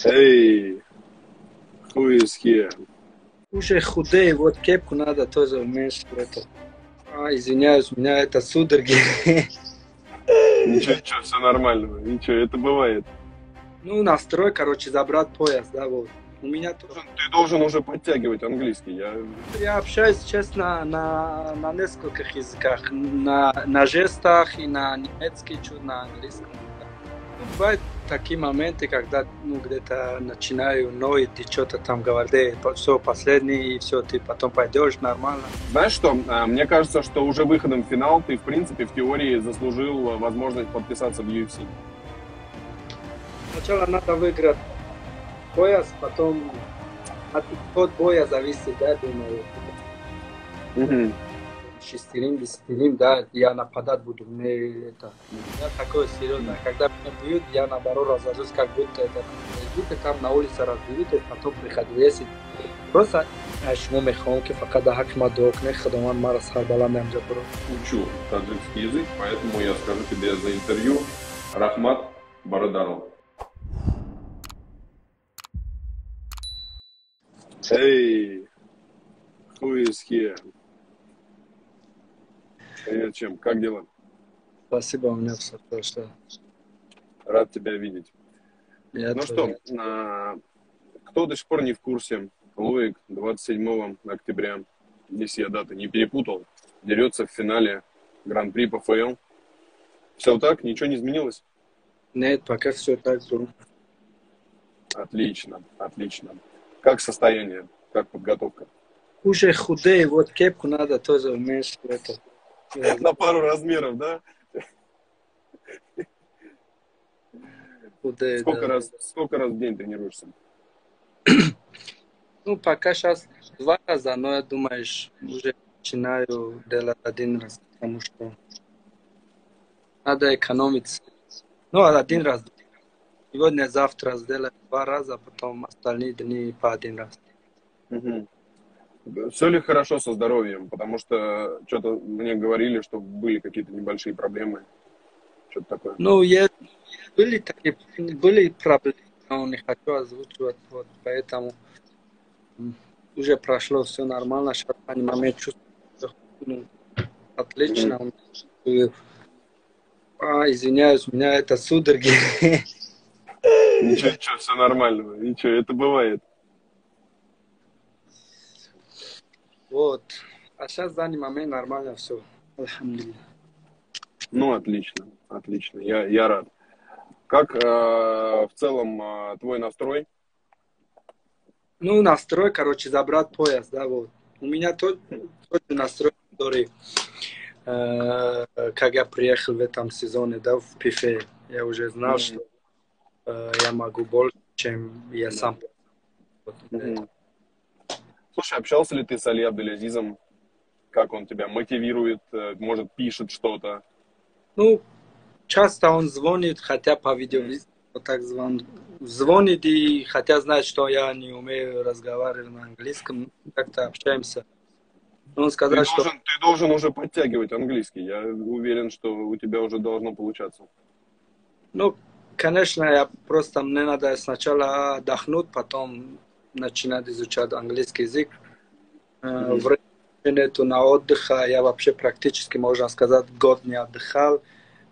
Hey, who is here? Уже худей, вот кепку надо тоже уменьшить. Извиняюсь, у меня это судороги. Ничего, ничего, все нормально. Ничего, это бывает. Ну, настрой, короче, забрать пояс, да, вот. У меня тоже. Ты должен уже подтягивать английский. Я общаюсь, честно, на нескольких языках. На жестах и на немецкий, чуть на английском. Ну, бывают такие моменты, когда где-то начинаю ноить и что-то там говорить, все последний, и все, ты потом пойдешь нормально. Знаешь что? Мне кажется, что уже выходом в финал ты, в принципе, в теории заслужил возможность подписаться в UFC. Сначала надо выиграть пояс, потом от боя зависит, да, думаю. Угу. Шестерым, десятерым, да, я нападать буду. Мне это, я такое серьезное. Когда меня бьют, я наоборот разожусь, как будто это идите там на улице разберитесь, потом приходи. Если просто шумо мехом, ки факат ҳақ ма дуо кунед, худованд мара сар баланд амҷо буро. Учу таджикский язык, поэтому я скажу тебе за интервью Рахмат Барадаров. Hey, who is here? Привет, чем? Как дела? Спасибо, у меня все хорошо. Рад тебя видеть. Я Ну тоже. что, кто до сих пор не в курсе, Лоик 27 октября, если я даты не перепутал, дерется в финале Гран-при ПФЛ. Все так? Ничего не изменилось? Нет, пока все так было. Отлично, отлично. Как состояние? Как подготовка? Уже худей, вот кепку надо тоже уменьшить. Это. На пару размеров, да? Худей, Сколько да. раз в день тренируешься? Ну, пока сейчас 2 раза, но я думаю, уже начинаю делать 1 раз, потому что надо экономить. Ну, 1 раз. Сегодня, завтра сделать 2 раза, потом остальные дни по 1 раз. Угу. Все ли хорошо со здоровьем? Потому что что-то мне говорили, что были какие-то небольшие проблемы. Что-то такое. Ну, были проблемы, но не хочу озвучивать, вот, поэтому уже прошло все нормально, сейчас в данный момент чувствую отлично. Извиняюсь, у меня это судороги. Ничего, ничего, все нормально. Ничего, это бывает. Вот. А сейчас в данный момент нормально все. Алхамдулилля. Ну, отлично, отлично. Я рад. Как в целом твой настрой? Ну, настрой, короче, забрать пояс, да, вот. У меня тот настрой, который, как я приехал в этом сезоне, да, в ПФЛ, я уже знал, что я могу больше, чем я сам. Слушай, общался ли ты с Али Абделязизом? Как он тебя мотивирует, может, пишет что-то? Ну, часто он звонит, хотя по видеовизиту, вот так звонит, и хотя знает, что я не умею разговаривать на английском, как-то общаемся. Он сказал, что... Ты должен уже подтягивать английский. Я уверен, что у тебя уже должно получаться. Ну, конечно, мне надо сначала отдохнуть, потом начинать изучать английский язык. Время нету на отдых, я вообще практически, можно сказать, год не отдыхал.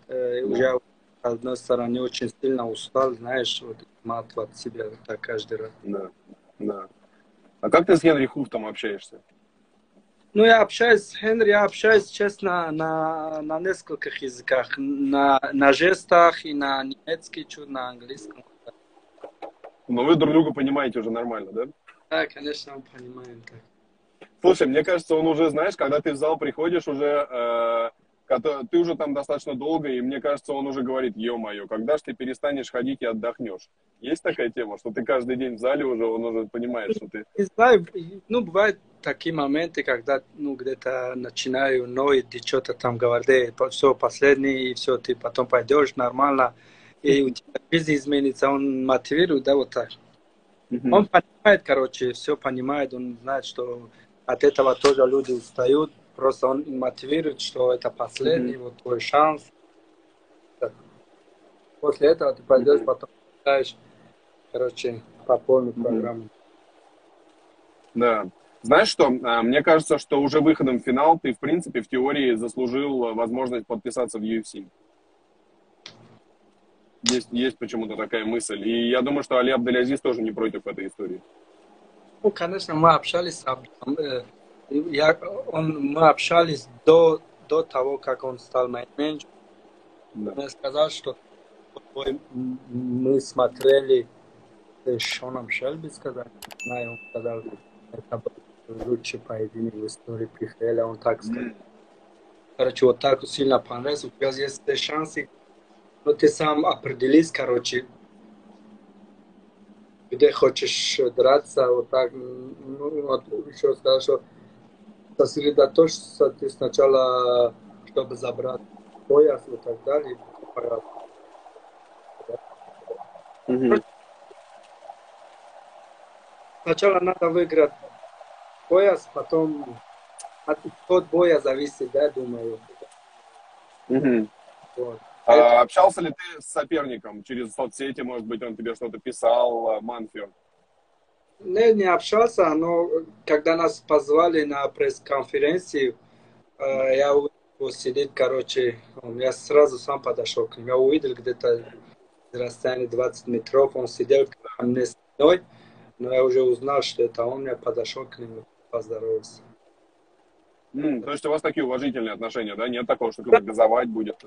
Уже, с одной стороны, очень сильно устал, знаешь, вот матывать себя так каждый раз. Да. А как ты с Генри Хуфтом общаешься? Ну, я общаюсь с Хенри, честно, на нескольких языках. На жестах и на немецкий, чуть на английском. Но вы друг друга понимаете уже нормально, да? Да, конечно, мы понимаем так. Слушай, мне кажется, он уже, знаешь, когда ты в зал приходишь, уже ты уже там достаточно долго, и мне кажется, он уже говорит: ё-моё, когда же ты перестанешь ходить и отдохнешь? Есть такая тема, что ты каждый день в зале уже, он уже понимает, что ты... Не знаю, ну, бывают такие моменты, когда, где-то начинаю ноить и что-то там говорить, все, последний, и все, ты потом пойдешь нормально, и у тебя жизнь изменится, он мотивирует, да, вот так. Он понимает, короче, все понимает, он знает, что от этого тоже люди устают, просто он мотивирует, что это последний, вот твой шанс. После этого ты пойдешь, потом читаешь короче, по полной программе. Да. Знаешь что, мне кажется, что уже выходом в финал ты, в принципе, в теории заслужил возможность подписаться в UFC. Есть почему-то такая мысль. И я думаю, что Али Абделязиз тоже не против этой истории. Ну, конечно, мы общались, мы общались до того, как он стал моим менеджером. Да. Он сказал, что мы смотрели с Шоном Шелби, сказал, знаю, он сказал, это был лучший поединок в истории ПФЛ, он так сказал. Короче, вот так сильно понравился, у тебя есть шансы, но ты сам определись, короче, где хочешь драться, вот так, ну, вот еще сказал, что сосредоточься ты сначала, чтобы забрать пояс и так далее. Сначала надо выиграть пояс, потом от боя зависит, да, думаю. Вот. Общался ли ты с соперником через соцсети, может быть, он тебе что-то писал, Манфио? Не общался, но когда нас позвали на пресс-конференцию, я увидел, сидит, короче, я сразу сам подошел к нему, я увидел где-то в расстоянии 20 метров, он сидел ко мне спиной, но я уже узнал, что это он, я подошел к нему, поздоровался. То есть у вас такие уважительные отношения, да? Нет такого, что кто-то газовать будет?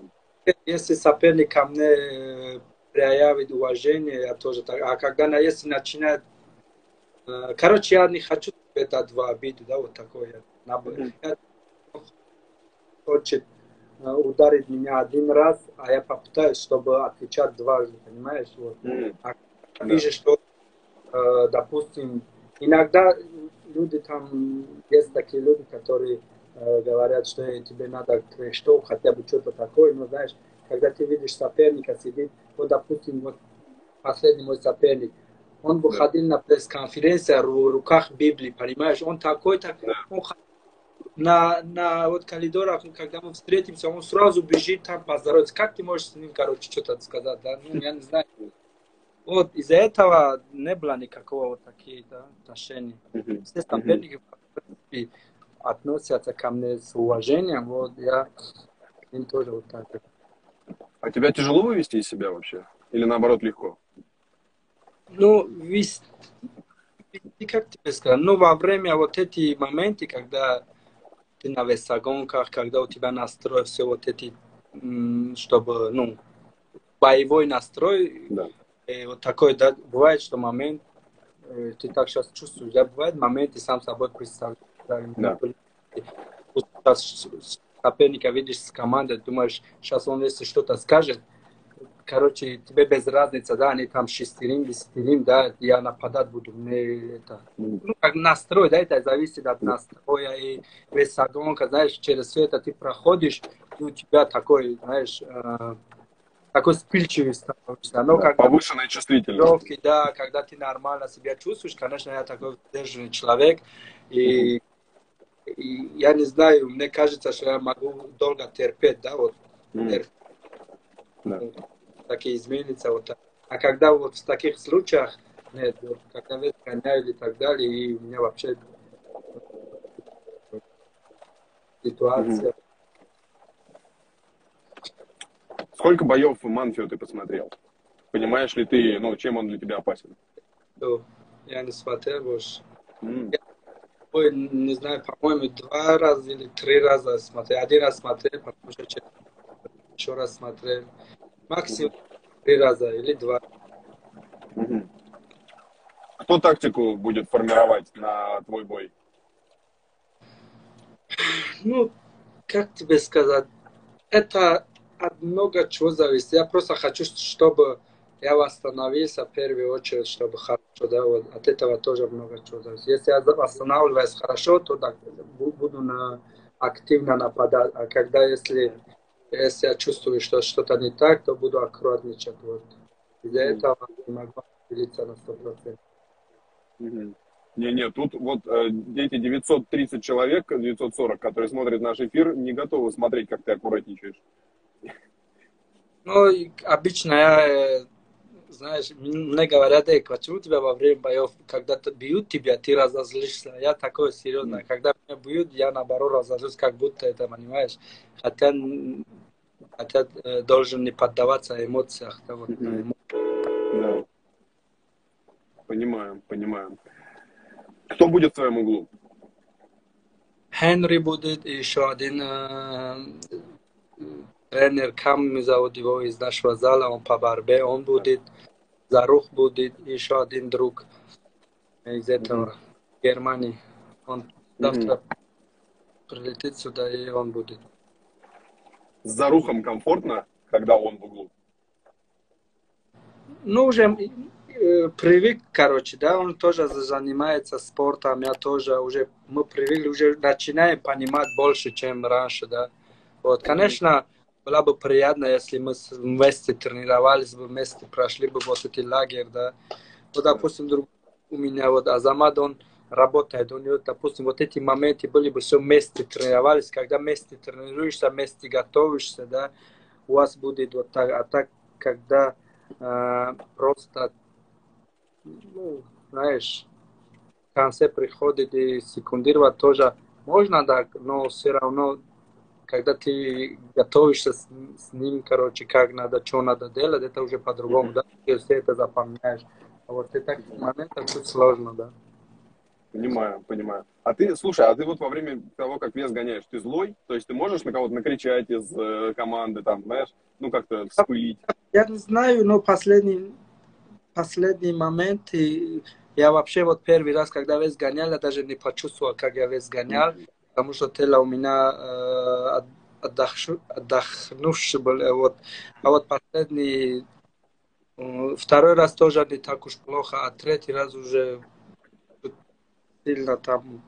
Если соперник ко мне проявит уважение, я тоже так. А когда если начинает... Короче, я не хочу это два обиды, да, вот такое. Хочет ударить меня один раз, а я попытаюсь, чтобы отвечать дважды, понимаешь? Вот. А вижу, что, допустим, иногда люди там, есть такие люди, которые говорят, что тебе надо что хотя бы что-то такое, но знаешь, когда ты видишь соперника сидит, вот, допустим, вот последний мой соперник, он выходил на пресс-конференцию в руках Библии, понимаешь, он такой-то, он на вот коридорах, когда мы встретимся, он сразу бежит там поздороваться. Как ты можешь с ним, короче, что-то сказать, да? Ну, я не знаю. Вот из-за этого не было никакого вот таких, да, отношений. Все соперники относятся ко мне с уважением, вот я им тоже вот так. А тебя тяжело вывести из себя вообще? Или наоборот легко? Ну, как тебе сказать, ну, во время вот эти моменты, когда ты на весогонках, когда у тебя настрой, все вот эти, чтобы, ну, боевой настрой, Да. вот такой, да, бывает, что момент, ты так сейчас чувствуешь, да, бывает момент, ты сам собой представляешь, да. Соперника видишь с командой, думаешь, сейчас он если что-то скажет, короче, тебе без разницы, да, они там шестерым, десятерым, да, я нападать буду, мне это, ну, как настрой, да, это зависит от настроя, и весогонка, знаешь, через все это ты проходишь, и у тебя такой, знаешь, такой вспыльчивый становишься. Но когда повышенная чувствительность. Да, когда ты нормально себя чувствуешь, конечно, я такой сдержанный человек, и я не знаю, мне кажется, что я могу долго терпеть, да, вот, такие изменится, вот так. А когда вот в таких случаях, нет, вот, когда вы гоняют и так далее, и у меня вообще ситуация. Сколько боев Манфио ты посмотрел? Понимаешь ли ты, ну, чем он для тебя опасен? Я не смотрел больше. Я, не знаю, по-моему, 2 раза или 3 раза смотрел. 1 раз смотрел, потом еще раз смотрел. Максимум 3 раза или 2. Кто тактику будет формировать на твой бой? Ну, как тебе сказать, это от много чего зависит. Я просто хочу, чтобы я восстановился в первую очередь, чтобы хорошо, да, вот от этого тоже много чего зависит. Если я восстанавливаюсь хорошо, то так, буду активно нападать. А когда, если я чувствую, что что-то не так, то буду аккуратничать. Вот. Из-за этого не могу делиться на 100%. Не, тут вот эти 930 человек, 940, которые смотрят наш эфир, не готовы смотреть, как ты аккуратничаешь. Ну, обычно я знаешь, мне говорят, почему тебя во время боев, когда бьют тебя, ты разозлишься. Я такой серьезно. Когда меня бьют, я наоборот разозлюсь, как будто это, понимаешь. Хотя, должен не поддаваться эмоциям. Да, вот, Да. Понимаю, понимаю. Кто будет в твоем углу? Хенри будет, и еще один тренер, Кам зовут его из нашего зала, он по борьбе, он будет. Зарух будет, еще один друг из этого Германии. Он завтра прилетит сюда, и он будет. С Зарухом комфортно, когда он в углу? Ну, уже привык, короче, да, он тоже занимается спортом, я тоже уже, мы привыкли, уже начинаем понимать больше, чем раньше, да. Вот, конечно, было бы приятно, если мы вместе тренировались бы, вместе прошли бы вот эти лагерь, да. Вот, допустим, у меня вот Азамат, он работает, у него, допустим, вот эти моменты были бы все вместе тренировались, когда вместе тренируешься, вместе готовишься, да, у вас будет вот так, а так, когда просто, ну, знаешь, в конце приходит и секундировать тоже можно, да, но все равно, когда ты готовишься с ним, короче, как надо, что надо делать, это уже по-другому, да, ты все это запоминаешь. А вот в таких моментах тут сложно, да. Понимаю, понимаю. А ты, слушай, а ты вот во время того, как вес гоняешь, ты злой? То есть ты можешь на кого-то накричать из команды, там, знаешь, ну как-то вспылить? Я не знаю, но последний момент, я вообще вот первый раз, когда вес гонял, я даже не почувствовал, как я вес гонял, потому что тело у меня отдохнувший был. Вот. А вот последний, второй раз тоже не так уж плохо, а третий раз уже сильно там,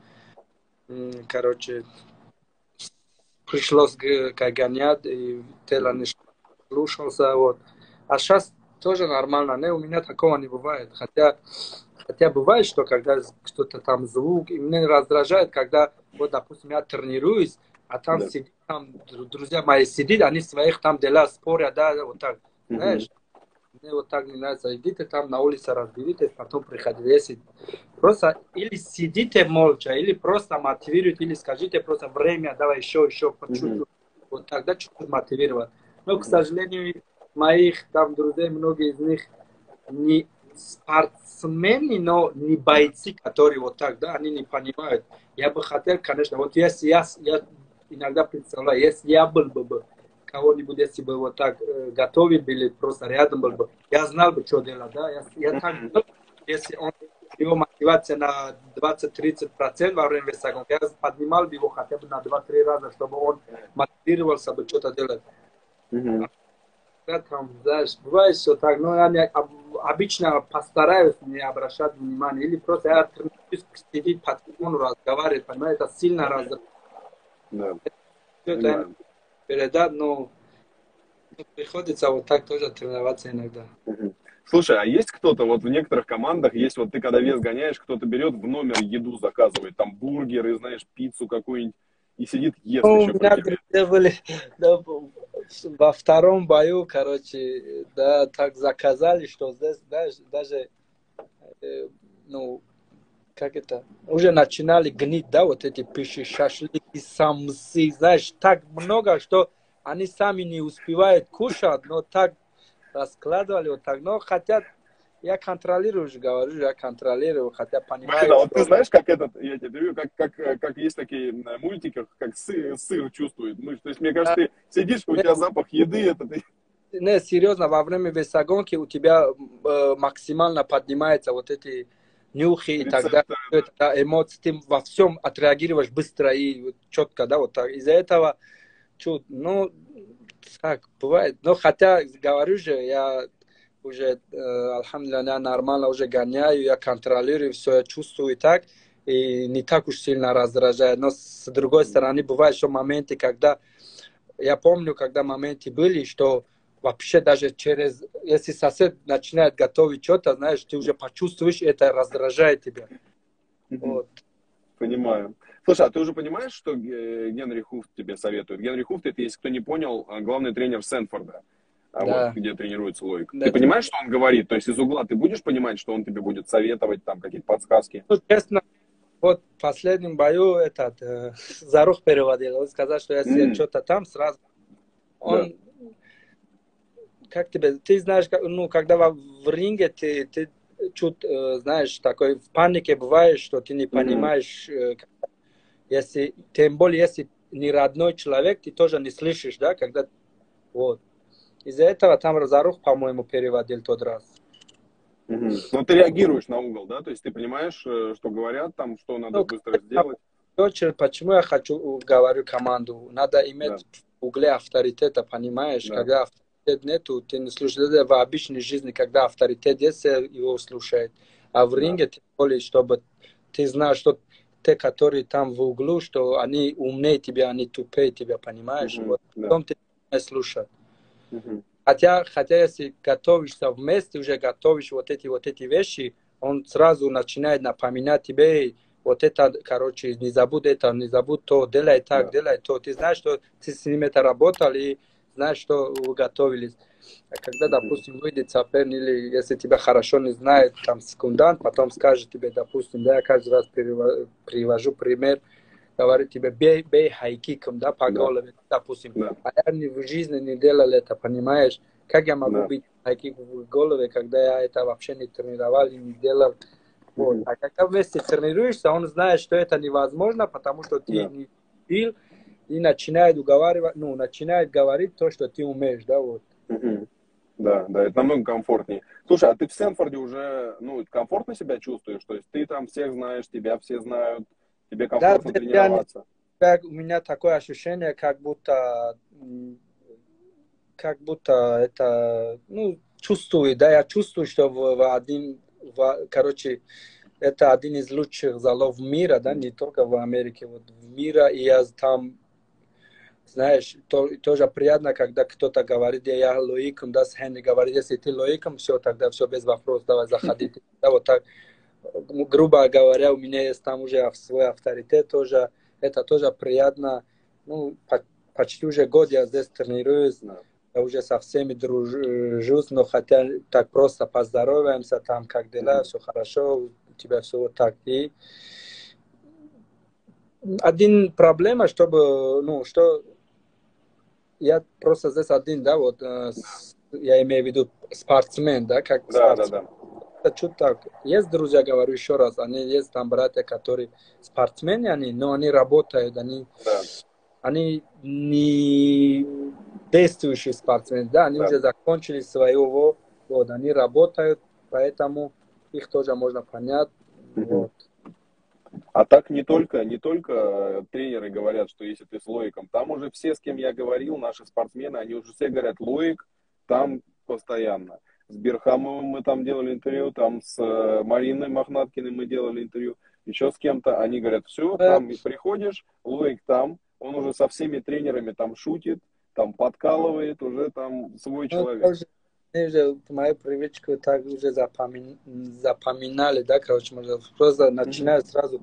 короче, пришлось гонять, и тело не слушался. Вот. А сейчас тоже нормально, не, у меня такого не бывает. Хотя бывает, что когда кто-то там звук, и мне раздражает, когда, вот, допустим, я тренируюсь, а там Да. сидит, там друзья мои сидят, они своих там дела спорят, да, вот так, знаешь. Мне вот так не нравится. Идите там на улице, разберитесь, потом приходите. Если просто или сидите молча, или просто мотивируйте, или скажите просто время, давай еще почувствуй. Вот тогда чуть-чуть мотивировать. Но, к сожалению, моих там друзей, многие из них не спортсмены, но не бойцы, которые вот так, да, они не понимают. Я бы хотел, конечно, вот если я иногда представляю, если я был бы кого-нибудь, если бы вот так готовы были, просто рядом был бы, я знал бы, что делать, да, я так, если он, его мотивация на 20-30% во время весогонки, я поднимал бы его хотя бы на 2-3 раза, чтобы он мотивировался бы что-то делать. Там, знаешь, бывает все так, но я обычно постараюсь не обращать внимания, или просто я тренируюсь сидеть по телефону, разговаривать, понимаешь, это сильно раздражает. Да. Это передать, но приходится вот так тоже тренироваться иногда. Слушай, а есть кто-то, вот в некоторых командах есть, вот ты когда вес гоняешь, кто-то берет в номер еду, заказывает, там бургеры, знаешь, пиццу какую-нибудь, и сидит, ест Ну, еще у меня при тебе. друзья были, да, во втором бою, короче, да, так заказали, что здесь даже ну, как это, уже начинали гнить, да, вот эти пищи, шашлыки, самсы, знаешь, так много, что они сами не успевают кушать, но так раскладывали вот так, но хотят, я контролирую, уже говорю, я контролирую, хотя Блин, понимаю, а вот что... ты знаешь, как этот, я тебе говорю, как есть такие мультики, как сыр чувствует. Ну, то есть, мне кажется, ты сидишь, у тебя запах еды, это ты... Не, серьезно, во время весогонки у тебя максимально поднимаются вот эти нюхи и так далее, Рецепторы, да, эмоции, ты во всем отреагируешь быстро и вот четко, да, вот так. Из-за этого, ну, так бывает. Но хотя, говорю же, я уже, альхамдулилля, нормально уже гоняю, я контролирую все, я чувствую так, и не так уж сильно раздражает. Но с другой стороны, бывают еще моменты, когда, я помню, когда моменты были, что вообще даже через, если сосед начинает готовить что-то, знаешь, ты уже почувствуешь, это раздражает тебя. Вот. Понимаю. Слушай, а ты уже понимаешь, что Генри Хуфт тебе советует? Генри Хуфт, это, если кто не понял, главный тренер Сэнфорда. а вот Да. где тренируется Лоик. Да. Ты понимаешь, что он говорит? То есть из угла ты будешь понимать, что он тебе будет советовать, там какие-то подсказки? Ну, честно, вот в последнем бою этот Зарух переводил. Он сказал, что если что-то там, сразу Да. он, как тебе, ты знаешь, ну, когда в ринге ты чуть, знаешь, такой в панике бываешь, что ты не понимаешь, если, тем более, если не родной человек, ты тоже не слышишь, да, когда, вот. Из-за этого там Зарух, по-моему, переводил тот раз. Но ты реагируешь на угол, да? То есть ты понимаешь, что говорят там, что надо Ну, быстро сделать? почему я говорю команду? Надо иметь в угле авторитета, понимаешь? Да. Когда авторитет нету, ты не слушаешь. Это в обычной жизни, когда авторитет есть, его слушает. А в ринге, тем более, чтобы ты знал, что те, которые там в углу, что они умнее тебя, они тупее тебя, понимаешь? Вот потом ты не слушаешь. Хотя если готовишься вместе, уже готовишь вот эти вещи, он сразу начинает напоминать тебе, вот это, короче, не забудь это, не забудь то, делай так, делай то. Ты знаешь, что ты с ним это работал и знаешь, что вы готовились. А когда, допустим, выйдет соперник, или если тебя хорошо не знает, там, секундант, потом скажет тебе, допустим, да, я каждый раз привожу пример, говорит тебе, бей хайкиком, да, по голове, допустим. А я в жизни не делал это, понимаешь? Как я могу бить хайкик в голове, когда я это вообще не тренировал и не делал? Вот. А когда вместе тренируешься, он знает, что это невозможно, потому что ты не бил, и начинает уговаривать, ну, начинает говорить то, что ты умеешь, да, вот. Да, это намного комфортнее. Слушай, а ты в Стэнфорде уже, ну, комфортно себя чувствуешь? То есть ты там всех знаешь, тебя все знают, тебе комфортно тренироваться? Да, у меня такое ощущение, как будто это, ну, чувствую, да, я чувствую, что короче, это один из лучших залов мира, да, не только в Америке, вот в мире, и я там, знаешь, тоже приятно, когда кто-то говорит, я лоиком, да, с Хенри говорит, если ты лоиком, все, тогда все без вопросов, давай заходи. Да, вот так, грубо говоря, у меня есть там уже свой авторитет тоже, это тоже приятно, ну, почти уже год я здесь тренируюсь, я уже со всеми дружусь, но хотя так просто поздороваемся, там, как дела, все хорошо, у тебя все вот так. И один проблема, чтобы, ну, что я просто здесь один, да, вот, я имею в виду спортсмен, да, как спортсмен. Это чуть так. Есть друзья, говорю еще раз, они есть там братья, которые спортсмены, но они работают, они не действующие спортсмены, да, они уже закончили своего, вот, они работают, поэтому их тоже можно понять, вот. А так не только тренеры говорят, что если ты с Лоиком, там уже все, с кем я говорил, наши спортсмены, они уже все говорят, Лоик там постоянно. С Берхамовым мы там делали интервью, там с Мариной Мохнаткиной мы делали интервью, еще с кем-то, они говорят, все, там приходишь, Лоик там, он уже со всеми тренерами там шутит, там подкалывает, уже там свой человек. Они уже мою привычку так уже запоминали, да, короче, просто начинаю сразу,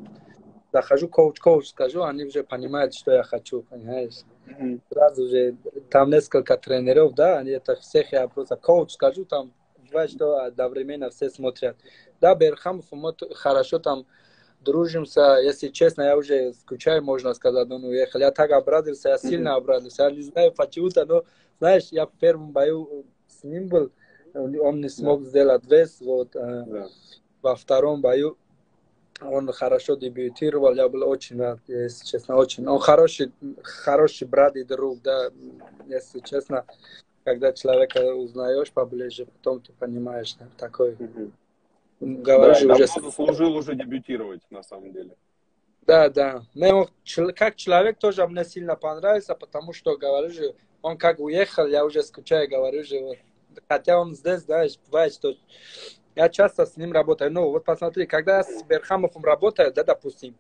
захожу, коуч, скажу, они уже понимают, что я хочу, понимаешь? Сразу же, там несколько тренеров, да, они это всех, я просто коуч скажу, там, бывает, что одновременно все смотрят. Да, Берхамов, мы хорошо там дружимся, если честно, я уже скучаю, можно сказать, он уехал. Я так обрадовался, я сильно обрадовался, я не знаю почему-то, но, знаешь, я в первом бою с ним был, он не смог сделать вес, вот, во втором бою он хорошо дебютировал, я был очень рад, если честно, очень. Он хороший брат и друг, да, если честно, когда человека узнаешь поближе, потом ты понимаешь, да, такой. Говоришь, да, уже заслужил уже дебютировать, на самом деле. Да. Но как человек тоже мне сильно понравился, потому что, говорю же, он как уехал, я уже скучаю, говорю же, вот. Хотя он здесь, знаешь, бывает, что я часто с ним работаю. Ну, вот посмотри, когда я с Берхамовым работаю, да, допустим,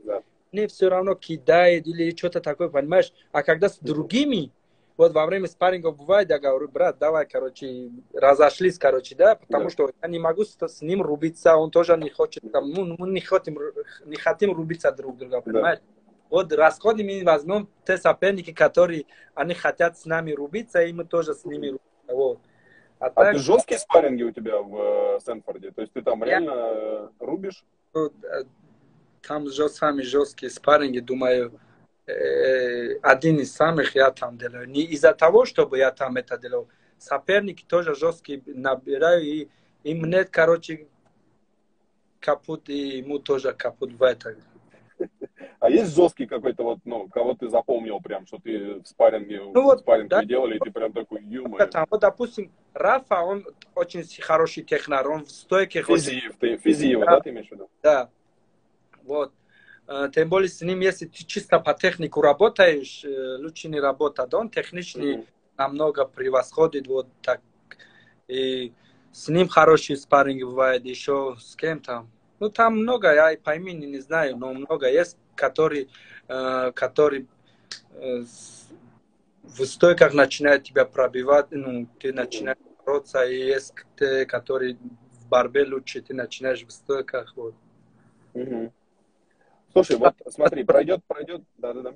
мне все равно кидает или что-то такое, понимаешь? А когда с другими, вот во время спаррингов бывает, я говорю, брат, давай, короче, разошлись, короче, да, потому что я не могу с ним рубиться, он тоже не хочет, там, мы не хотим рубиться друг друга, понимаешь? Вот расходим и возьмем те соперники, которые, они хотят с нами рубиться, и мы тоже с ними рубиться, вот. А А ты так, жесткие спарринги у тебя в Стэнфорде? То есть ты там я реально рубишь? там самые жесткие спарринги, думаю, один из самых я там делаю. Не из-за того, чтобы я там это делал. Соперники тоже жесткие набираю, и им нет, короче, капут, и ему тоже капут в это. А есть жесткий какой-то вот, ну, кого ты запомнил прям, что ты в спарринге, Ну вот, спарринг да, вы делали, и ты прям такой, ё-моё. там, вот, допустим, Рафа, он очень хороший технар, он в стойке очень... Физиева, Да, да, ты имеешь в виду? да, вот. Тем более с ним, если ты чисто по технику работаешь, лучше не работать. Он техничный Мгм. намного превосходит, вот так. И с ним хороший спарринг бывает, еще с кем там. Ну, там много, я по имени не знаю, но много есть, который в стойках начинает тебя пробивать, ну, ты Мгм. начинаешь бороться, и есть те, которые в борьбе лучше, ты начинаешь в стойках, вот. Мгм. Слушай, вот смотри, пройдет, да-да-да.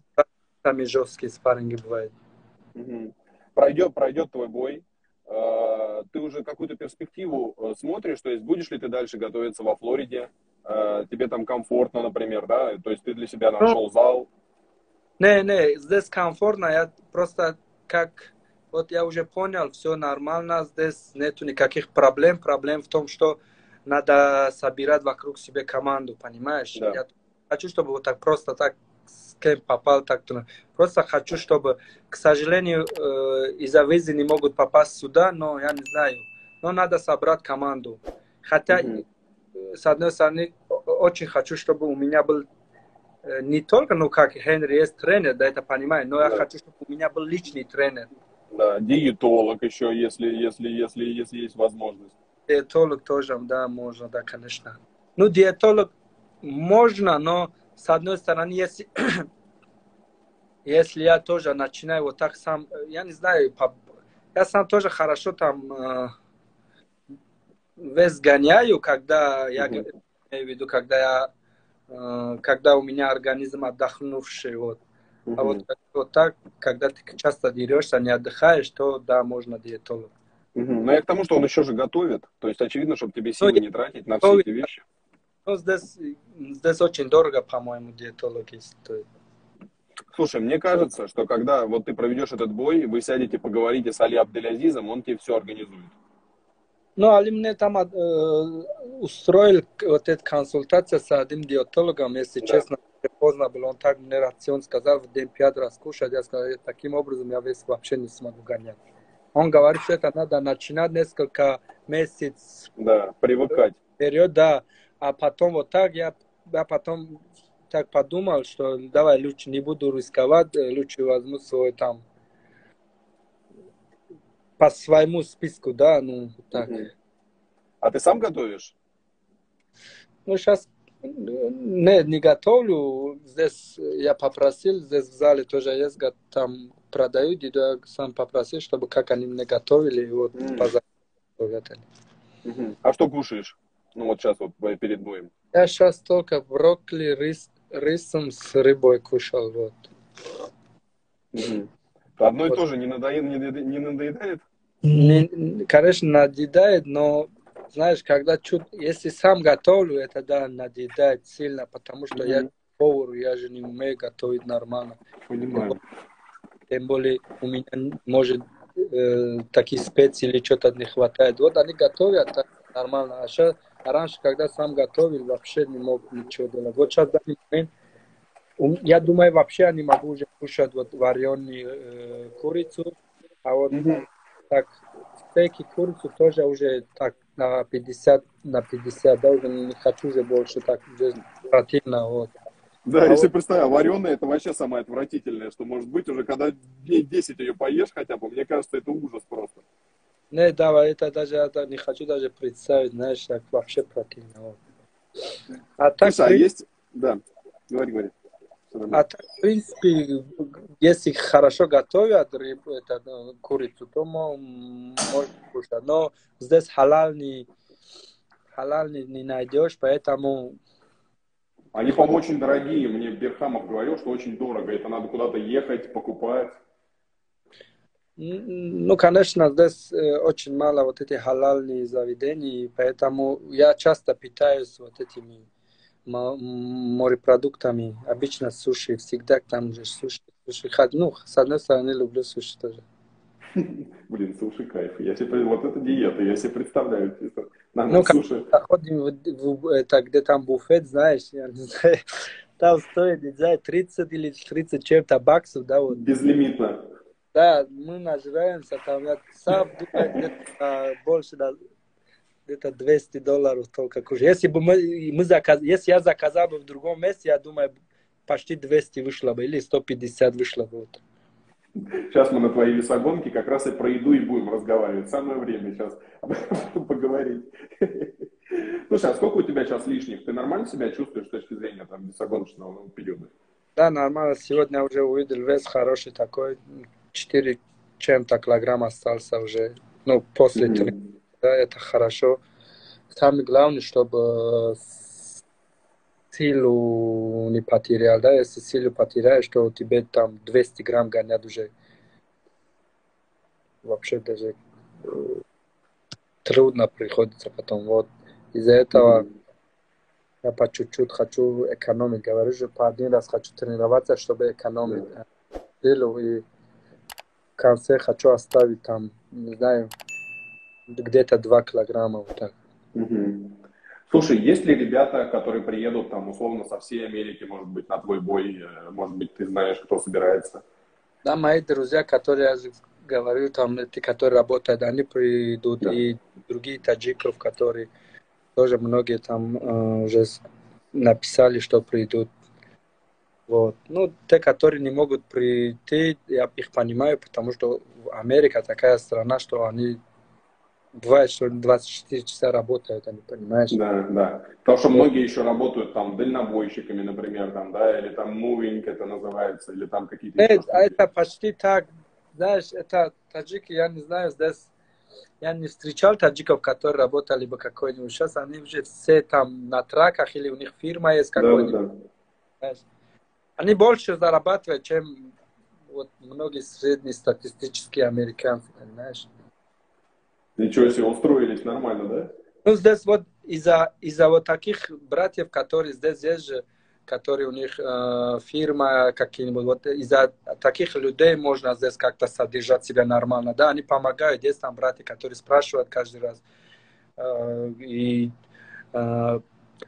Самые жесткие спарринги бывают. Мгм. Пройдет твой бой, ты уже какую-то перспективу смотришь, то есть будешь ли ты дальше готовиться во Флориде, тебе там комфортно, например, да, то есть ты для себя Ну, нашел зал. не, здесь комфортно, я просто как, вот я уже понял, все нормально, здесь нету никаких проблем. Проблем в том, что надо собирать вокруг себя команду, понимаешь? Да. Я хочу, чтобы вот так просто так с кем попал, так то. Просто хочу, чтобы, к сожалению, из-за визы не могут попасть сюда, но я не знаю. Но надо собрать команду. Хотя, Мгм. с одной стороны, очень хочу, чтобы у меня был не только, ну, как Хенри есть тренер, да, это понимаю, но я Да. хочу, чтобы у меня был личный тренер. Да, диетолог еще, если есть возможность. Диетолог тоже, да, можно, да, конечно. Ну, диетолог можно, но с одной стороны, если я тоже начинаю вот так сам, я не знаю, я сам тоже хорошо там вес гоняю, когда я Мгм. имею в виду, когда у меня организм отдохнувший, вот. А Мгм. вот так, когда ты часто дерешься, не отдыхаешь, то да, можно диетолог. Мгм. Но я к тому, что он еще же готовит, то есть очевидно, чтобы тебе Ну, силы я не тратить на все готовлю, эти вещи. но здесь очень дорого, по-моему, диетологи стоит. Слушай, мне кажется, что когда вот ты проведешь этот бой, вы сядете, поговорите с Али Абделязизом, он тебе все организует. Ну, Али мне там устроил вот эту консультацию с одним диетологом, если Да. честно, поздно было. Он так мне рацион сказал, в день 5 раз кушать. Я сказал, таким образом я вес вообще не смогу гонять. Он говорит, что это надо начинать несколько месяцев Да, привыкать. вперед, да. А потом вот так я потом так подумал, что давай лучше не буду рисковать, лучше возьму свой там по своему списку, да, ну так. Мгм. А ты сам готовишь? Ну сейчас не готовлю. Здесь я попросил, здесь в зале тоже есть, там продают еду, я сам попросил, чтобы как они мне готовили, и вот М. позаготовили. Мгм. А что кушаешь? Ну вот сейчас вот перед боем. Я сейчас только брокколи, рисом с рыбой кушал, вот. Мгм. Одно и Вот. то же не надоедает? Конечно, надоедает, но знаешь, когда если сам готовлю, это да, надоедает сильно, потому что я Мгм. повар, я же не умею готовить нормально. Понимаю. Тем более у меня, может, таких специй или что-то не хватает. Вот они готовят так нормально. А раньше, когда сам готовил, вообще не мог ничего делать. Вот сейчас в данный момент, я думаю, вообще я не могу уже кушать вот вареную курицу, а вот Мгм. так стейки курицу тоже уже так на 50, да, уже не хочу уже больше, так уже противно, вот. Да, А если вот представь, а вареная это вообще самое отвратительное, что может быть уже, когда дней 10 ее поешь хотя бы, мне кажется, это ужас просто. не, давай, это даже я не хочу даже представить, знаешь, как вообще противно. Вот. А так, Слушай, а есть... Да, говори, все а нормально. так, в принципе, если хорошо готовят рыбу, это, ну, курицу, то можно кушать. Но здесь халал не найдешь, поэтому Они, по-моему, очень дорогие. Мне Берхамов говорил, что очень дорого. Это надо куда-то ехать, покупать. Ну, конечно, здесь очень мало вот этих халальных заведений, поэтому я часто питаюсь вот этими морепродуктами. Обычно суши, всегда там же суши. Суши. Ну, с одной стороны, люблю суши тоже. Блин, суши кайф. Я себе, вот это диета, я себе представляю, чисто. Ну, На когда суши заходим это, где там буфет, знаешь, я не знаю, там стоит, не знаю, 30 или 30 чем-то баксов, да, вот. безлимитно. Да, мы нажираемся, там, я сам думаю, где-то больше, да, где-то $200 только кушать. Если бы если я заказал бы в другом месте, я думаю, почти 200 вышло бы, или 150 вышло бы. Вот. Сейчас мы на твоей весогонке как раз и про еду и будем разговаривать. Самое время сейчас об этом поговорить. Слушай, а сколько у тебя сейчас лишних? Ты нормально себя чувствуешь с точки зрения там, весогоночного периода? Да, нормально. Сегодня уже увидел вес хороший такой. 4 чем-то килограмм остался уже. Ну, после тренировки. Мгм. Да, это хорошо. Самое главное, чтобы силу не потерял. Да, если силу потеряешь, то тебе там 200 грамм гонять уже вообще даже трудно приходится потом. Вот из-за этого Мгм. я по чуть-чуть хочу экономить. Говорю же, по один раз хочу тренироваться, чтобы Да. экономить силу. И в конце хочу оставить там, не знаю, где-то 2 килограмма. Вот так. Мгм. Слушай, есть ли ребята, которые приедут там условно со всей Америки, может быть, на твой бой, может быть, ты знаешь, кто собирается? Да, мои друзья, которые, я же говорю, там, эти, которые работают, они придут. Да. И другие таджиков, которые тоже многие там уже написали, что придут. Вот. Ну, те, которые не могут прийти, я их понимаю, потому что Америка такая страна, что они бывает, что 24 часа работают, они, понимаешь? Да, да. Потому что Вот. многие еще работают там дальнобойщиками, например, там, да, или там moving это называется, или там какие-то еще Нет, а штуки. это почти так, знаешь, это таджики, я не знаю, здесь я не встречал таджиков, которые работали бы какой-нибудь. Сейчас они уже все там на траках или у них фирма есть Да, да, какой-нибудь. да. Знаешь. Они больше зарабатывают, чем вот многие среднестатистические американцы, понимаешь? Ничего себе, устроились нормально, да? Ну, здесь вот из-за вот таких братьев, которые здесь есть же, которые у них фирма какие-нибудь, вот из-за таких людей можно здесь как-то содержать себя нормально. Да, они помогают. Есть там братья, которые спрашивают каждый раз и э,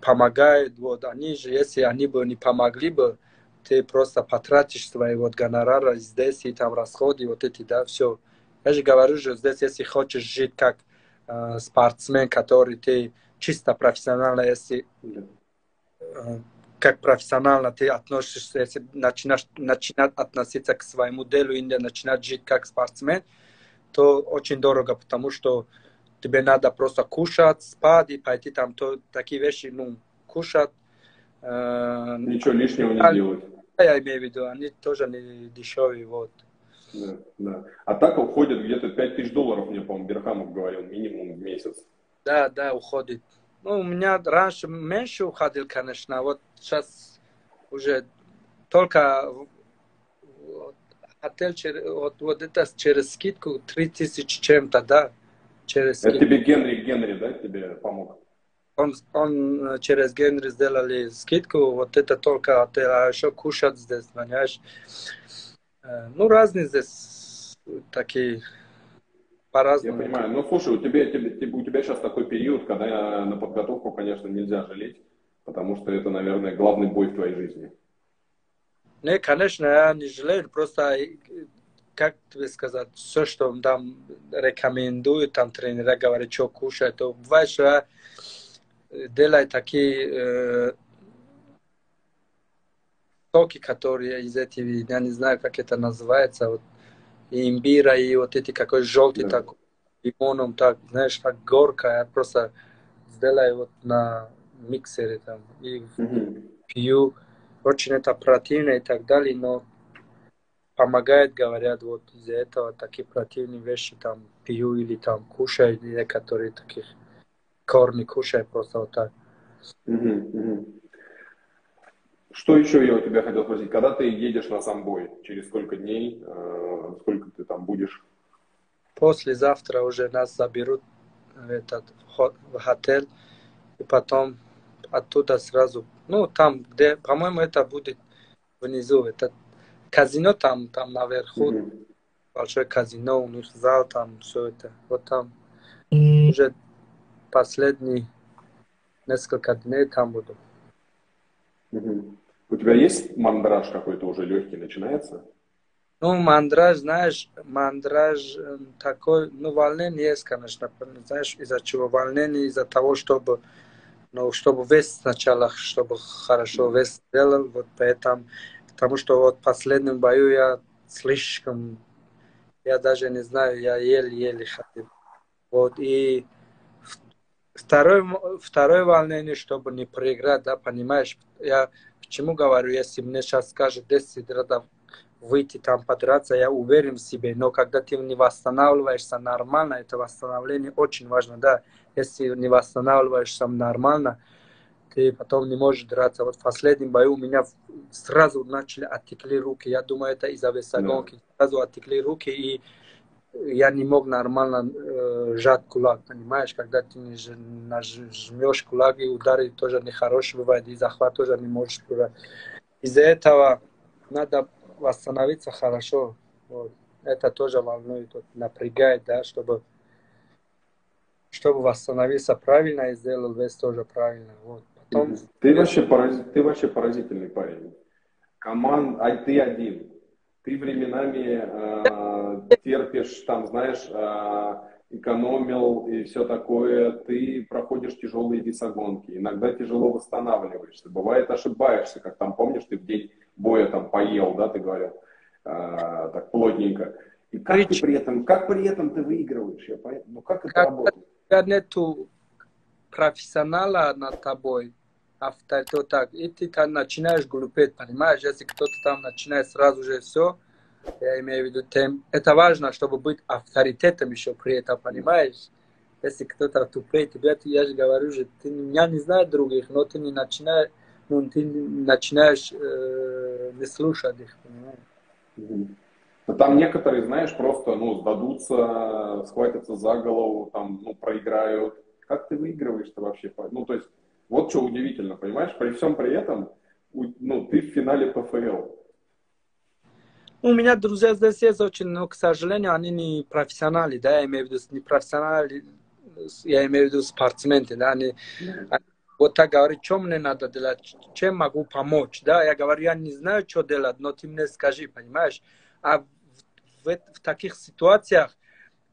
помогают. Вот они же, если они бы не помогли бы, ты просто потратишь свои вот гонорары здесь и там расходы, вот эти, да, все. Я же говорю, что здесь, если хочешь жить как спортсмен, который ты чисто профессионально, если Да. э, как профессионально ты относишься, если начинать относиться к своему делу и начинать жить как спортсмен, то очень дорого, потому что тебе надо просто кушать, спать и пойти там, то, такие вещи, ну, кушать. Э, Ничего лишнего не питание, делать. я имею в виду, они тоже не дешевые, вот. Да, да. А так уходит где-то $5000, мне, по-моему, Берхамов говорил, минимум в месяц. Да, да, уходит. Ну, у меня раньше меньше уходил, конечно, а вот сейчас уже только вот, отель вот это через скидку 3000 чем-то, да, через Это скидку. тебе Генри, да, тебе помог? Он через Генри сделали скидку, вот это только отель, а еще кушать здесь, понимаешь? Ну, разные здесь такие, Я по-разному. понимаю. Ну, слушай, у тебя сейчас такой период, когда на подготовку, конечно, нельзя жалеть, потому что это, наверное, главный бой в твоей жизни. Не, конечно, я не жалею, просто, как тебе сказать, все, что он там рекомендует, там тренера говорят, что кушать, то бывает, что я делаю такие соки, которые из этих, я не знаю, как это называется, вот, и имбира, и вот эти какой желтый Да. такой, лимоном, так, знаешь, так горько, я просто сделаю вот на миксере там и Мгм. пью. Очень это противно и так далее, но помогает, говорят, вот из-за этого такие противные вещи там пью или там кушаю, или некоторые таких корни кушаю просто вот так. Мгм. Мгм. Что еще я у тебя хотел спросить? Когда ты едешь на сам бой? Через сколько дней? Сколько ты там будешь? послезавтра уже нас заберут в отель, и потом оттуда сразу, ну, там, где, по-моему, это будет внизу, это казино там наверху, Мгм. большое казино, у них зал там, все это. Вот там уже последние несколько дней там буду. Мгм. У тебя есть мандраж какой-то уже легкий начинается? Ну, мандраж, знаешь, мандраж такой, ну, волнение есть, конечно, знаешь, из-за чего? Волнение из-за того, чтобы, ну, чтобы вес сначала, чтобы хорошо вес сделал, вот поэтому, потому что вот в последнем бою я слишком, я даже не знаю, я еле-еле ходил. Вот, и второе волнение, чтобы не проиграть, да, понимаешь? Я почему говорю, если мне сейчас скажут 10 раз выйти там подраться, я уверен в себе, но когда ты не восстанавливаешься нормально, это восстановление очень важно, да. Если не восстанавливаешься нормально, ты потом не можешь драться. Вот в последнем бою у меня сразу начали оттекли руки. Я думаю, это из-за Да. весогонки. Сразу оттекли руки, и я не мог нормально сжать кулак, понимаешь? Когда ты не нажмешь кулак, и удары тоже нехорошие бывают, и захват тоже не можешь брать. Из-за этого надо восстановиться хорошо. Вот. Это тоже волнует, вот, напрягает, да, чтобы восстановиться правильно и сделал вес тоже правильно. Вот. Потом, Мгм. Ты вообще поразительный парень. Ты один. Ты временами терпишь, там, знаешь, экономил и все такое. Ты проходишь тяжелые весогонки. Иногда тяжело восстанавливаешься. Бывает, ошибаешься, как там, помнишь, ты в день боя там поел, да, ты говорил, так плотненько. И как при этом ты выигрываешь? Ну как это когда работает? у тебя нету профессионала над тобой, авторитет так, и ты там начинаешь глупеть, понимаешь? Если кто-то там начинает сразу же все, я имею в виду, это важно, чтобы быть авторитетом еще при этом, понимаешь? Если кто-то тупее тебя, я же говорю, что ты меня не знаешь других, но ты не начинаешь, ну, ты начинаешь не слушать их, понимаешь? Мгм. Но там некоторые, знаешь, просто, ну, сдадутся, схватятся за голову, там, ну, проиграют. Как ты выигрываешь-то вообще? Ну, то есть, вот что удивительно, понимаешь? При всем при этом, ну, ты в финале ПФЛ. У меня друзья здесь есть очень, но, к сожалению, они не профессионалы, да, я имею в виду, не профессионалы, я имею в виду спортсмены, да, Да. они вот так говорят, что мне надо делать, чем могу помочь, да, я говорю, я не знаю, что делать, но ты мне скажи, понимаешь, а в таких ситуациях,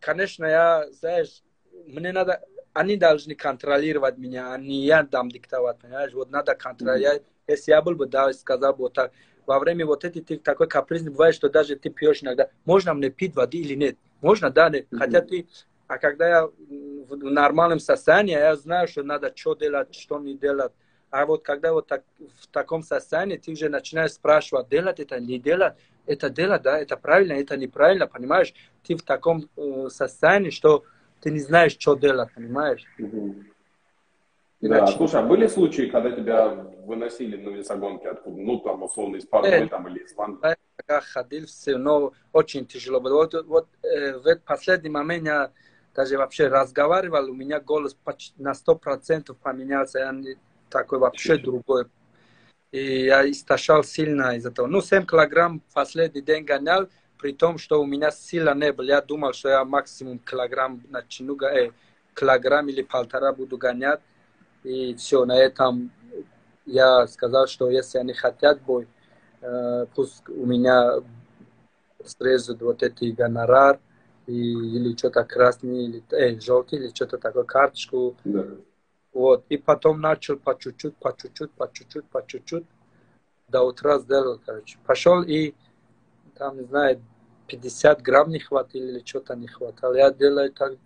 конечно, я, знаешь, мне надо, они должны контролировать меня, а не я дам диктовать, понимаешь, вот надо Мгм. контролировать, если я был бы, да, сказал бы вот так, во время вот этой ты такой капризный бывает, что даже ты пьешь иногда, можно мне пить воды или нет, можно, да, нет, хотя Мгм. ты, а когда я в нормальном состоянии, я знаю, что надо что делать, что не делать, а вот когда вот так, в таком состоянии, ты уже начинаешь спрашивать, делать это, не делать, это делать, да, это правильно, это неправильно, понимаешь, ты в таком состоянии, что ты не знаешь, что делать, понимаешь? Мгм. Да, Иначе слушай, а были случаи, когда тебя выносили на весогонке откуда? Ну, там, условно, из парной, там, или из ван? я ходил все, но очень тяжело было. Вот в последний момент я даже вообще разговаривал, у меня голос почти на 100% поменялся, я такой вообще Чё-чё? другой. И я истощал сильно из-за того. Ну, 7 килограмм последний день гонял, при том, что у меня сила не было. Я думал, что я максимум килограмм начну, килограмм или полтора буду гонять. И все, на этом я сказал, что если они хотят бой, пусть у меня срежут вот эти гонорар, или что-то красный, или желтый, или что-то такое, карточку. Да. Вот. И потом начал по чуть-чуть, по чуть-чуть, по чуть-чуть, по чуть-чуть. До утра сделал, короче. Пошел и там, не знаю, 50 грамм не хватило или что-то не хватало. Я делаю так,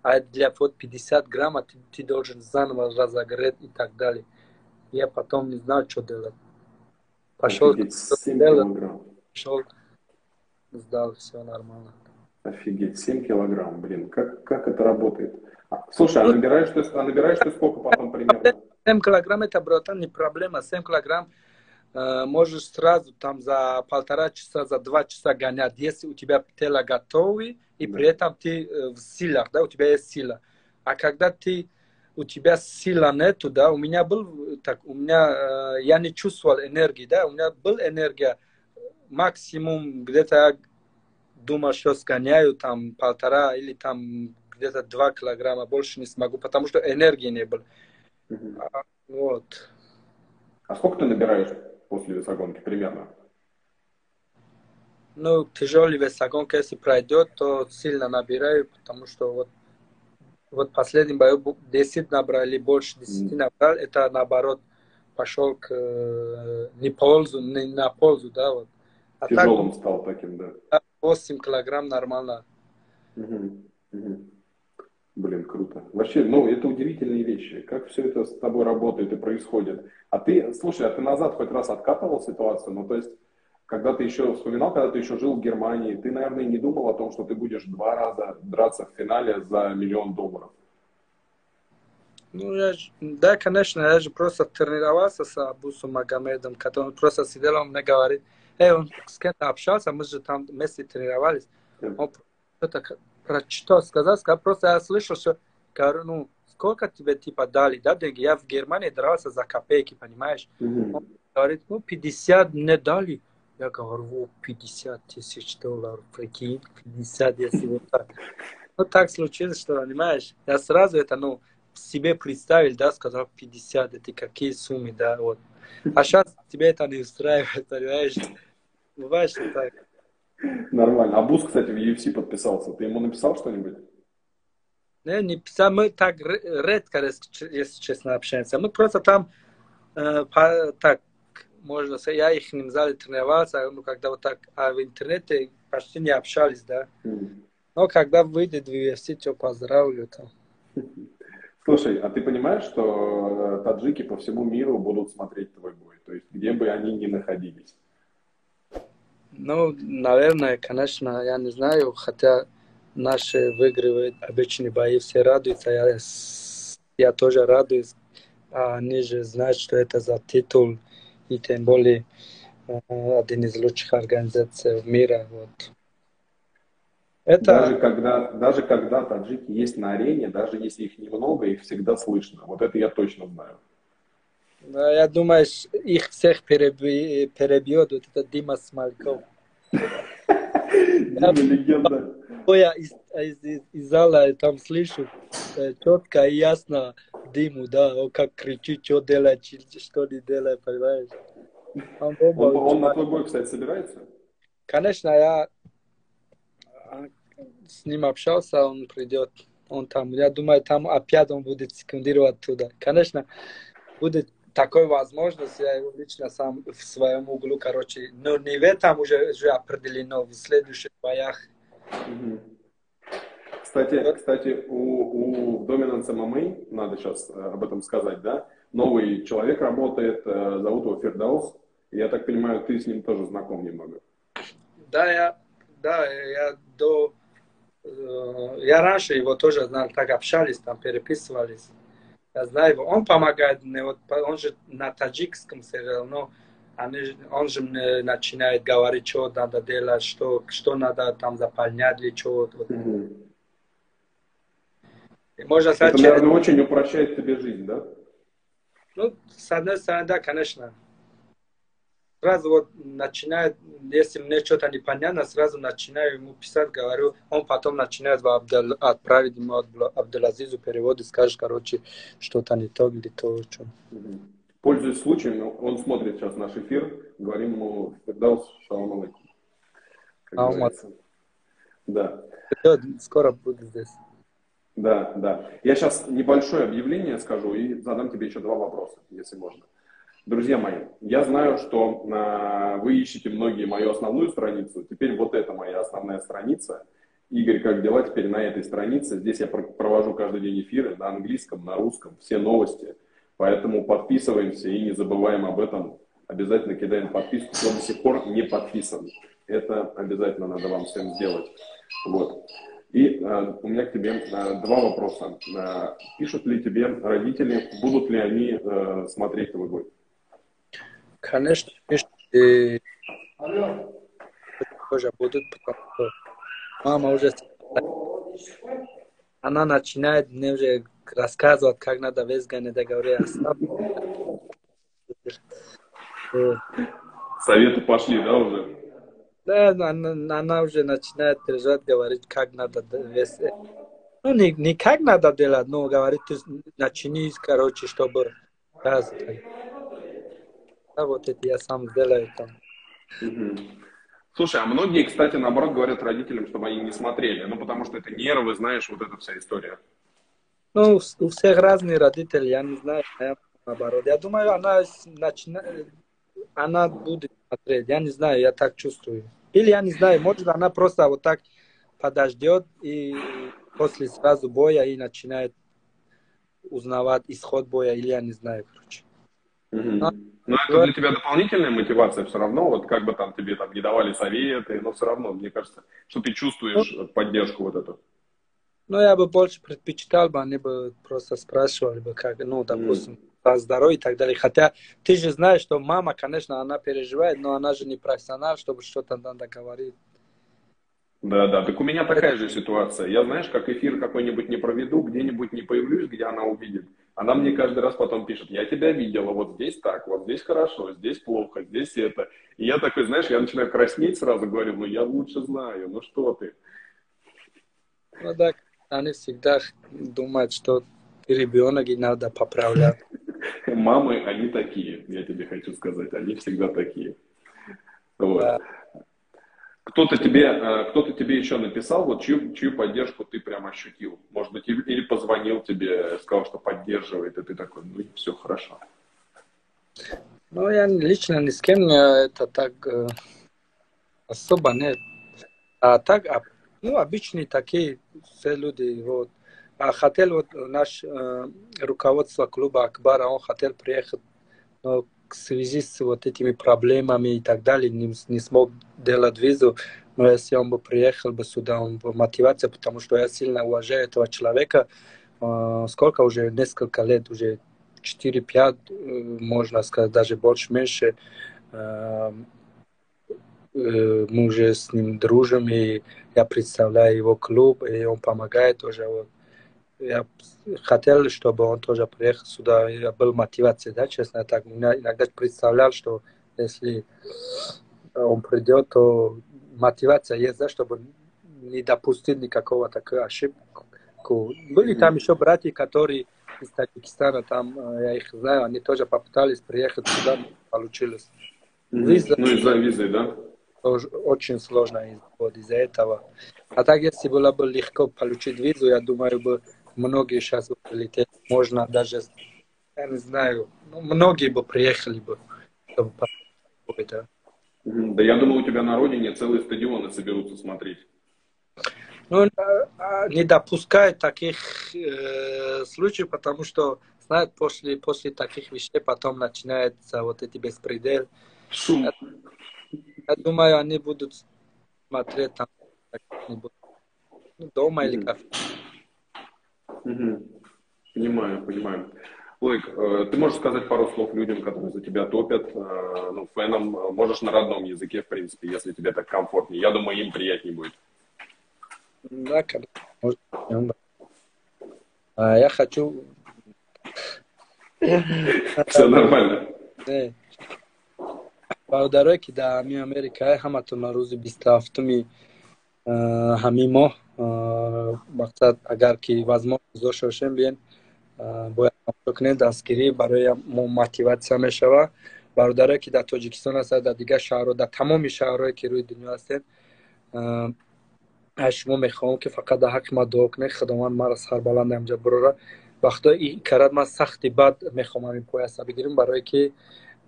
а для вот 50 грамм ты должен заново разогреть и так далее. Я потом не знал, что делать. Пошел, Офигеть, 7 сделал, килограмм. пошел, сдал, все нормально. Офигеть, 7 килограмм, блин, как это работает? Слушай, Ну, набираешь ты сколько потом примерно? 7 килограмм это, братан, не проблема. 7 килограмм можешь сразу там за полтора часа, за 2 часа гонять. Если у тебя тело готовы, и при этом ты в силах, да, у тебя есть сила. А когда у тебя сила нету, да, у меня был так, я не чувствовал энергии, да, у меня была энергия максимум где-то, я думал, что сгоняю там 1,5 или там где-то 2 килограмма, больше не смогу, потому что энергии не было. Вот. А сколько ты набираешь после весогонки примерно? Ну, тяжелый весогонка, если пройдет, то сильно набираю, потому что вот последний бою 10 набрали, больше 10 набрал, это наоборот пошел не на пользу, да, вот. А Тяжелым так, стал таким, да. 8 килограмм нормально. Блин, круто. Вообще, ну, это удивительные вещи. Как все это с тобой работает и происходит. А ты, слушай, а ты назад хоть раз откатывал ситуацию? Ну, то есть, когда ты еще вспоминал, когда ты еще жил в Германии, ты, наверное, не думал о том, что ты будешь 2 раза драться в финале за $1 000 000. Ну, да, конечно, я же просто тренировался с Абусом Магомедом, который просто сидел, он мне говорит, он с кем-то общался, мы же там вместе тренировались. Он что-то прочитал, сказал, просто я слышал, что, говорю, ну, сколько тебе типа дали, да, деньги? Я в Германии дрался за копейки, понимаешь? Он говорит, ну, 50 мне дали. Я говорю, 50 тысяч долларов, прикинь, 50, если вот так. Ну, так случилось, что, понимаешь, я сразу это, ну, себе представил, да, сказал 50, это какие суммы, да, вот. А сейчас тебе это не устраивает, понимаешь? Бывает, что так. Нормально. Абус, кстати, в UFC подписался. Ты ему написал что-нибудь? Не писал, мы так редко, если честно, общаемся. Мы просто там, так, можно сказать, я их не зале тренировался, ну, когда вот так, а в интернете почти не общались, да. Но когда выйдет в UFC, то поздравлю там. Слушай, а ты понимаешь, что таджики по всему миру будут смотреть твой бой? То есть, где бы они ни находились? Ну, наверное, конечно, я не знаю, хотя наши выигрывают обычные бои, все радуются, я тоже радуюсь. А они же знают, что это за титул, и тем более один из лучших организаций мира. Вот. Это, Даже когда таджики есть на арене, даже если их немного, их всегда слышно. Вот это я точно знаю. я думаю, их всех перебьет вот этот Дима Смальков. Дима легенда. Я из зала там слышу четко и ясно Диму, да, он как кричит, что делать, что не делать, понимаешь? Он на твой бой, кстати, собирается? Конечно, я с ним общался, он придет, он там, я думаю, там опять он будет секундировать туда. Конечно, будет такой возможность, я его лично сам в своем углу, короче, но не в этом уже определено, в следующих боях. Кстати, у Dominance MMA, надо сейчас об этом сказать, да, новый человек работает, зовут его Фердаус. Я так понимаю, ты с ним тоже знаком немного. Да, я раньше его тоже знал, так общались, там переписывались. Я знаю его, он помогает мне, вот, он же на таджикском сериале, но он же мне начинает говорить, что надо делать, что надо там заполнять или что. Вот. Можно сказать, Это, наверное, очень упрощает тебе жизнь, да? Ну, с одной стороны, да, конечно. Сразу вот начинает, если мне что-то непонятно, сразу начинаю ему писать, говорю, он потом начинает отправить ему Абдулазизу перевод и скажет, короче, что-то не то или то, что. Пользуясь случаем, он смотрит сейчас наш эфир, говорим ему, Фердаус, шалом алейкум. Как говорится. Да. Скоро будет здесь. Да. Я сейчас небольшое объявление скажу и задам тебе еще 2 вопроса, если можно. Друзья мои, я знаю, что вы ищете многие мою основную страницу. Теперь вот это моя основная страница. Игорь, как дела теперь на этой странице? Здесь я провожу каждый день эфиры на английском, на русском, все новости. Поэтому подписываемся и не забываем об этом. Обязательно кидаем подписку, кто до сих пор не подписан. Это обязательно надо вам всем сделать. Вот. И у меня к тебе 2 вопроса. Пишут ли тебе родители, будут ли они смотреть твой бой? Конечно, тоже будут, потому что мама уже Она начинает мне уже рассказывать, как надо в Эзгане договориться. Советы пошли, да, уже? Да, она уже начинает переживать, говорить, как надо вести. Ну, не как надо делать, но говорит, ты начни, короче, чтобы раз, так. Да, вот это я сам сделаю там. Мгм. Слушай, а многие, кстати, наоборот, говорят родителям, чтобы они не смотрели. Ну, потому что это нервы, знаешь, вот эта вся история. Ну, у всех разные родители, я не знаю, я наоборот. Я думаю, она будет смотреть, я не знаю, я так чувствую. Или я не знаю, может, она просто вот так подождет и после сразу боя и начинает узнавать исход боя, или я не знаю, короче. Но, Мгм. Но это для тебя дополнительная мотивация все равно, вот как бы там тебе там не давали советы, но все равно, мне кажется, что ты ну, чувствуешь поддержку вот эту. но я бы больше предпочитал бы, они бы просто спрашивали бы, как, ну, допустим, Мгм. по здоровью и так далее. Хотя ты же знаешь, что мама, конечно, она переживает, но она же не профессионал, чтобы что-то надо говорить. Да, да, так у меня Это, такая же ситуация. Я, знаешь, как эфир какой-нибудь не проведу, где-нибудь не появлюсь, где она увидит. Она мне каждый раз потом пишет: я тебя видела, вот здесь так, вот здесь хорошо, здесь плохо, здесь это. И я такой, знаешь, я начинаю краснеть сразу, говорю: ну я лучше знаю, ну что ты. ну, так, они всегда думают, что ты ребенок и надо поправлять. Мамы, они такие, я тебе хочу сказать, они всегда такие. Вот. Да. Кто-то тебе еще написал, вот чью поддержку ты прям ощутил? Может быть, или позвонил тебе, сказал, что поддерживает, и ты такой, ну все хорошо. Ну, я лично ни с кем это так особо нет. А так, ну, обычные такие все люди, вот. А хотел вот наш руководство клуба Акбара, он хотел приехать, но в связи с вот этими проблемами и так далее, не смог делать визу. Но если он бы приехал бы сюда, он бы мотивация, потому что я сильно уважаю этого человека. Сколько уже, несколько лет, уже 4-5, можно сказать, даже больше, меньше. Э, мы уже с ним дружим, и я представляю его клуб, и он помогает тоже. Вот. Я хотел, чтобы он тоже приехал сюда, я был мотивацией, да, честно так. Я иногда представлял, что если он придет, то мотивация есть, да, чтобы не допустить никакого такой ошибку. Были там еще братья, которые из Таджикистана, там, я их знаю, они тоже попытались приехать сюда, но не получилось. Виза Ну, из-за визы, да? тоже очень сложно вот из-за этого. А так, если было бы легко получить визу, я думаю, бы многие сейчас бы прилетели. Можно даже, я не знаю, ну, многие бы приехали бы, чтобы попробовать, да. Да я думал, у тебя на родине целые стадионы соберутся смотреть. Ну, не допускают таких случаев, потому что, знают, после таких вещей потом начинается вот эти беспредел. Шум. Я думаю, они будут смотреть там, не будут, ну, дома или Мгм. кафе. Мгм. Понимаю, понимаю. Лойк, ты можешь сказать пару слов людям, которые за тебя топят, ну, фенам, можешь на родном языке, в принципе, если тебе так комфортнее. Я думаю, им приятнее будет. Да, конечно, можно. Я хочу Все нормально. благодарю, да, ми Америка, ҳаматон рӯзи 27 ҳамин моҳ мақсад агар ки возможност дошта бошем биен бояд тамошо кунем, дастгирӣ барои мо мотиватсия мешавад. Бародаре ки дар Тоҷикистон ҳастанд, дар дигар шаҳрҳо, дар тамоми шаҳрҳое ки рӯи дунё ҳастед, аз шумо мехоҳам ки фақат дар ҳаққи ман дуо кунед, худованд маро сарбаланд амҷо бурора. Ба худо ин карад ман сахти бад мехоҳам ҳамин пояса бигирам, барое ки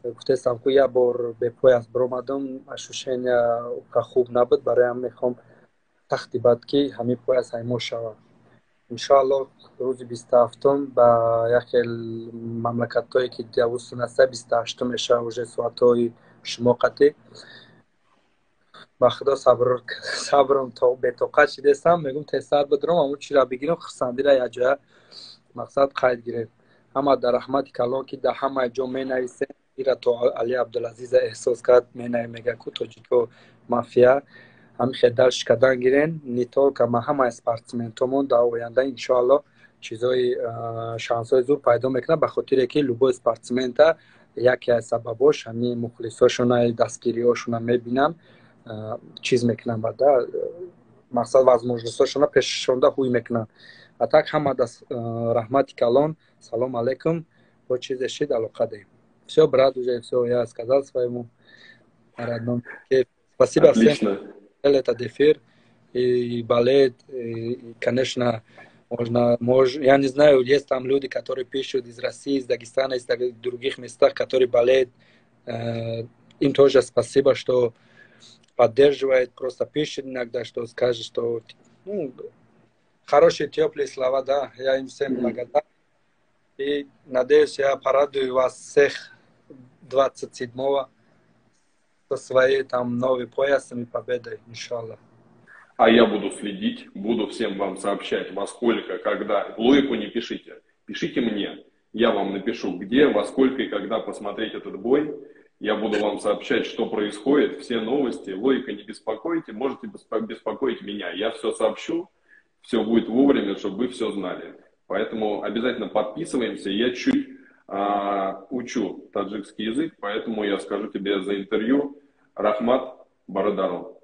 гуфтестам ки як бор бе пояс биромадам, ощущения хуб набуд, бароям мехоҳам сахти бад ки ҳамин пояс аймон шавад. Иншоаллоҳ рӯзи 27 ба яке мамлакатҳое ки ҷавузтон аста 28 мешавад, уже соатҳои шумоқате. ба худо сабрам то бетоқат шидестам, мегум тесар бидурам, аммо чира бигирам, хурсандира якҷоя мақсад қайд гирем. Ҳама дар раҳмати калон ки дар ҳамаи ҷо менависем, ира то Али Абдулазиза эҳсос кард, менавим мега ку тоҷико мафия. ҳамихе дарш кардан гирен не только ма ҳамаи спортсментомон дар оянда иншоалло чизои шансҳои зуд пайдо мекунад, ба хотире ки любой спортсмента яке аз сабабош ҳамин мухлисошона дастгириҳошона мебинам чиз мекунам бада мақсад возможностошона пешшонда ҳуй мекунам. А так ҳама раҳмати калон, салом алейкум, бо чизе шид алоқа дем. Все, брат, уже все я сказал своему родному. Спасибо всем за этот эфир. И балет, и, конечно, я не знаю, есть там люди, которые пишут из России, из Дагестана, из других местах, которые балет. Им тоже спасибо, что поддерживает, просто пишет иногда, что скажет, что хорошие, теплые слова, да, я им всем благодарен. И надеюсь, я порадую вас всех 27-го со своей там новой поясом и победой, иншаллах. А я буду следить, буду всем вам сообщать, во сколько, когда. В логику не пишите, пишите мне. Я вам напишу, где, во сколько и когда посмотреть этот бой. Я буду вам сообщать, что происходит, все новости. Логика не беспокойте, можете беспокоить меня. Я все сообщу, все будет вовремя, чтобы вы все знали. Поэтому обязательно подписываемся. Я чуть учу таджикский язык, поэтому я скажу тебе за интервью. Рахмат Барадару.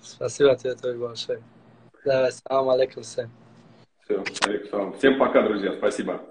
Спасибо тебе большое. Давай, салам алейкум всем. Все, алейкум. Всем пока, друзья. Спасибо.